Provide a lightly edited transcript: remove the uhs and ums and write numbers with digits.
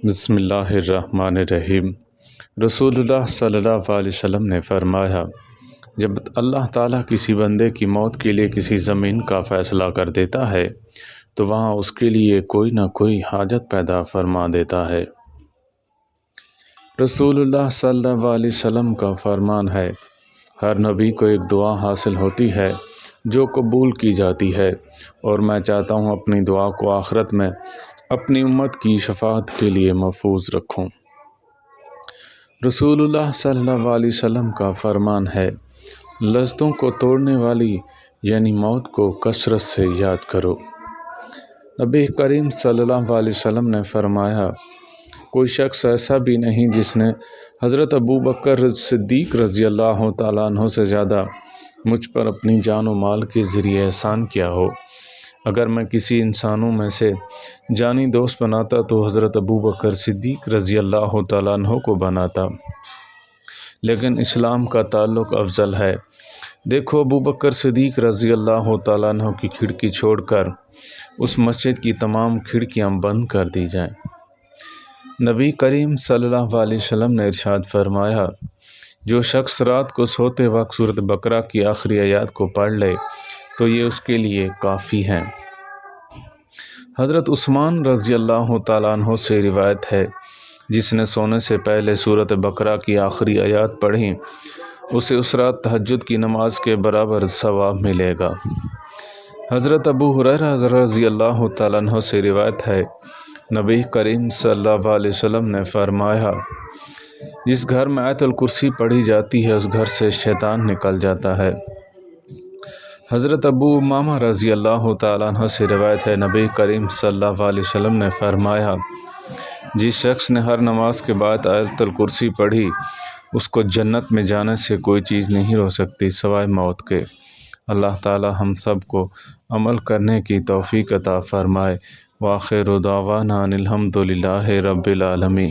بسم اللہ الرحمن الرحیم۔ رسول اللہ صلی اللہ علیہ وسلم نے فرمایا، جب اللہ تعالیٰ کسی بندے کی موت کے لیے کسی زمین کا فیصلہ کر دیتا ہے تو وہاں اس کے لیے کوئی نہ کوئی حاجت پیدا فرما دیتا ہے۔ رسول اللہ صلی اللہ علیہ وسلم کا فرمان ہے، ہر نبی کو ایک دعا حاصل ہوتی ہے جو قبول کی جاتی ہے، اور میں چاہتا ہوں اپنی دعا کو آخرت میں اپنی امت کی شفاعت کے لیے محفوظ رکھوں۔ رسول اللہ صلی اللہ علیہ وسلم کا فرمان ہے، لذتوں کو توڑنے والی یعنی موت کو کثرت سے یاد کرو۔ نبی کریم صلی اللہ علیہ وسلم نے فرمایا، کوئی شخص ایسا بھی نہیں جس نے حضرت ابو بکر صدیق رضی اللہ تعالیٰ عنہ سے زیادہ مجھ پر اپنی جان و مال کے ذریعے احسان کیا ہو۔ اگر میں کسی انسانوں میں سے جانی دوست بناتا تو حضرت ابو بکر صدیق رضی اللہ تعالیٰ عنہ کو بناتا، لیکن اسلام کا تعلق افضل ہے۔ دیکھو، ابو بکر صدیق رضی اللہ تعالیٰ عنہ کی کھڑکی چھوڑ کر اس مسجد کی تمام کھڑکیاں بند کر دی جائیں۔ نبی کریم صلی اللہ علیہ وسلم نے ارشاد فرمایا، جو شخص رات کو سوتے وقت سورۃ بقرہ کی آخری آیات کو پڑھ لے تو یہ اس کے لیے کافی ہیں۔ حضرت عثمان رضی اللہ تعالیٰ عنہ سے روایت ہے، جس نے سونے سے پہلے سورۃ بقرہ کی آخری آیات پڑھی اسے اس رات تہجد کی نماز کے برابر ثواب ملے گا۔ حضرت ابو ہریرہ رضی اللہ تعالیٰ عنہ سے روایت ہے، نبی کریم صلی اللہ علیہ وسلم نے فرمایا، جس گھر میں آیت الکرسی پڑھی جاتی ہے اس گھر سے شیطان نکل جاتا ہے۔ حضرت ابو امامہ رضی اللہ تعالیٰ عنہ سے روایت ہے، نبی کریم صلی اللہ علیہ وسلم نے فرمایا، جس شخص نے ہر نماز کے بعد آیت الکرسی پڑھی اس کو جنت میں جانے سے کوئی چیز نہیں روک سکتی سوائے موت کے۔ اللہ تعالیٰ ہم سب کو عمل کرنے کی توفیق عطا فرمائے۔ وآخر دعوانا ان الحمد للہ رب العالمین۔